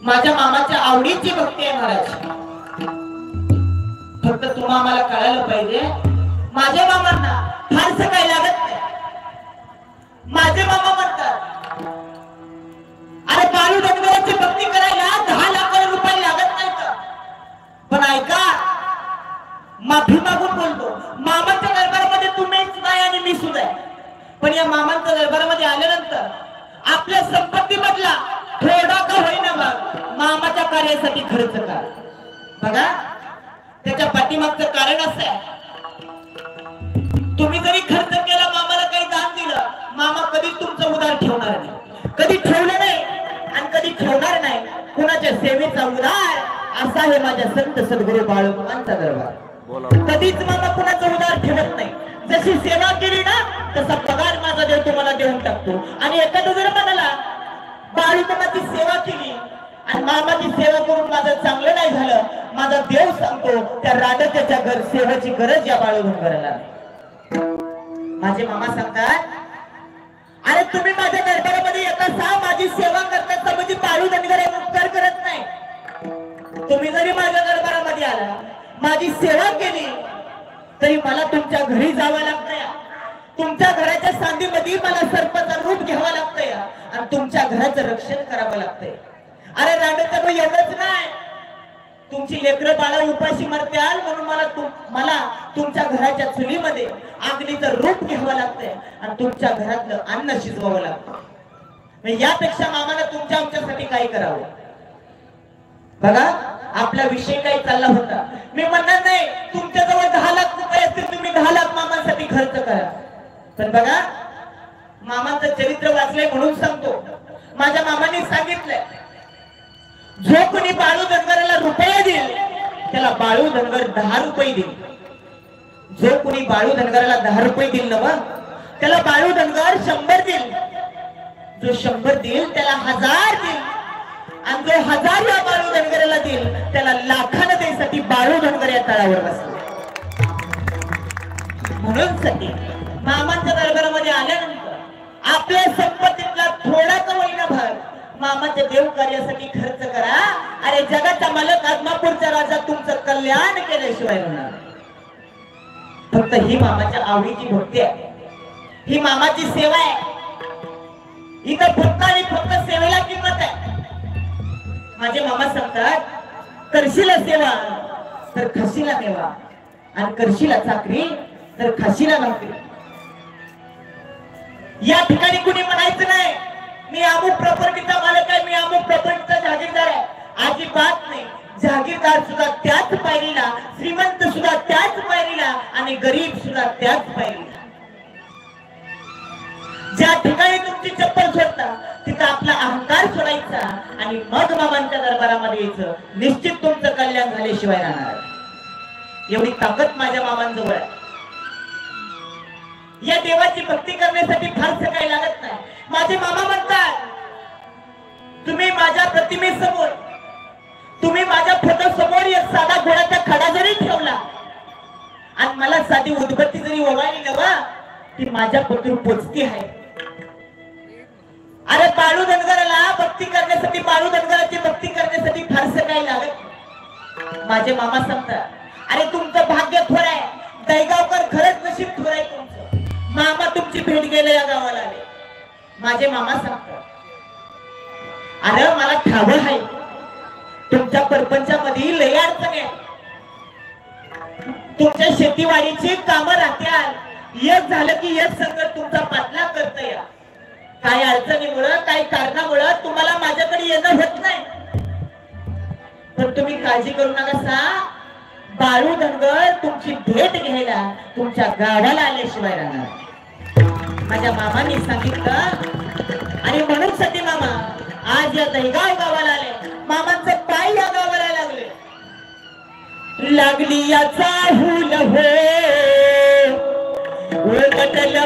माझ्या मामाच्या आवडीची भक्ती आहे महाराज। फक्त तुम्हा आम्हाला कळायला पाहिजे माझ्या मामांना फारसं काही लागत नाही। माझे मामा म्हणतात अरे बाळू डोंगराची भक्ती करायला 10 लाख रुपये लागत नाही का? पण ऐका माफी मागून बोलतो मामाच्या दरबारामध्ये तुम्ही सुद्धा आहे आणि मी सुद्धा आहे। पण या मामांच्या दरबारामध्ये आल्यानंतर आपल्या संपत्तीमधला थोडा का होईना भाग मामाच्या कार्यासाठी खर्च करा। बघा त्याच्या पाठीमागचं कारण असं आहे तुम्ही जरी खर्च केला मामाला काही दान दिलं मामा कधीच तुमचं उधार ठेवणार नाही, कधी ठेवलं नाही आणि कधी ठेवणार नाही। कुणाच्या सेवेचा उधार असा आहे माझ्या संत सद्गुरू बाळूमामांचा दरबार। कधीच मामा कुणाचा उधार ठेवत नाही। जशी सेवा केली ना तसा पगार माझा देव तुम्हाला देऊन टाकतो। आणि एखादा जर म्हणाला बाळूमामाची सेवा केली आणि मामाची सेवा करून माझं चांगलं नाही झालं माझा देव सांगतो त्या राडत्याच्या घर सेवेची गरज या बाळू डोंगराला। माझे मामा सांगतात अरे तुम्ही माझ्या दरबारामध्ये येता माझी सेवा करण्याचा म्हणजे बाळू धनगर उपकार करत नाही। तुम्ही जरी माझ्या दरबारामध्ये आला माझी सेवा केली तरी मला तुमच्या घरी जावं लागतंय, तुमच्या घराच्या सांधीमध्ये मला सर्पाचं रूप घ्यावं लागतंय आणि तुमच्या घराचं रक्षण करावं लागतंय। अरे रांडचं मग एवढंच नाही तुमची लेकरं बाळा उपाशी मरत्याल म्हणून मला तुमच्या घराच्या चुलीमध्ये अग्नीचं रूप घ्यावं लागतंय आणि तुमच्या घरातलं अन्न शिजवावं लागतं। यापेक्षा मामाला तुमच्या आमच्यासाठी काय करावं? बघा आपला विषय काही चालला होता मी म्हणणार नाही तुमच्याजवळ 10 लाख रुपये असतील तुम्ही 10 लाख मामांसाठी खर्च करा। पण बघा मामांचं चरित्र वाचलंय म्हणून सांगतो माझ्या मामांनी सांगितलंय जो कोणी बाळू धनगराला रुपये देईल त्याला बाळू धनगर 10 रुपये देईल। जो कोणी बाळू धनगराला 10 रुपये देईल ना त्याला बाळू धनगर 100 देईल। जो 100 देईल त्याला 1000 देईल आणि जो 1000 या बाळू धनगराला देईल त्याला लाखानं द्यायसाठी बाळू धनगर या तळावर बसले। म्हणून साठी मामांच्या दरबारामध्ये आल्यानंतर आपल्या संपत्तीतला थोडा का होईना भाग मामाच्या देव कार्यासाठी खर्च करा। अरे जगाचा मालक आदमापूरचा राजा तुमचं कल्याण केल्याशिवाय होणार। फक्त ही मामाच्या आवडीची भक्ती आहे, ही मामाची सेवा आहे। इथं फक्त आणि फक्त सेवेला किंमत आहे। माझे मामा सांगतात करशीला सेवा तर खशीला मेवा आणि करशीला चाकरी तर खशीला नोकरी। या ठिकाणी कुणी म्हणायचं नाही मी अमुक प्रॉपर्टीचा मालक आहे, मी अमुक प्रॉपर्टीचा जागीरदार आहे। अजिबात नाही। जागीरदार सुद्धा त्याच पायरीला, श्रीमंत सुद्धा त्याच पायरीला आणि गरीब सुद्धा त्याच पायरीला। ज्या ठिकाणी तुमची चप्पल सोडता तिथं आपला अहंकार सोडायचा आणि मग मामांच्या दरबारामध्ये यायचं। निश्चित तुमचं कल्याण झाल्याशिवाय राहणार। एवढी ताकद माझ्या मामांजवळ आहे। या देवाची भक्ती करण्यासाठी फारसं काही लागत नाही। माझे मामा म्हणतात तुम्ही माझ्या प्रतिमेसमोर, तुम्ही माझ्या फोटो समोर एक साधा घोड्याचा खडा जरी ठेवला आणि मला साधी उदबत्ती जरी ओवाळली ना ती माझ्या पत्र पोचती आहे। अरे बाळू धनगराला भक्ती करण्यासाठी, बाळू धनगराची भक्ती करण्यासाठी फारसं काही लागत। माझे मामा सांगतात अरे तुमचं भाग्य थोर आहे, दैगावकर खरंच नशीब थोर आहे तुमचं। मामा तुमची भेट गेले या गावाला आले। माझे मामा सांगतात अरे मला ठावं आहे तुमच्या परपंचामध्ये लय अडचण आहे, तुमच्या शेतीवाडीची कामं राहत्याल, एक झालं की एक संकट तुमचा पाठलाग करत या। काही अडचणीमुळं काही कारणामुळं तुम्हाला माझ्याकडे येणं होत नाही। पण तुम्ही काळजी करू नका सा बाळू धनगर तुमची भेट घ्यायला तुमच्या गावाला आल्याशिवाय राहणार। माझ्या मामांनी सांगितलं आणि म्हणून सती मामा आज या दहीगाव गावाला आले। मामांचे पाय या गावाला लागले। लागली याचा हुल हो उलटल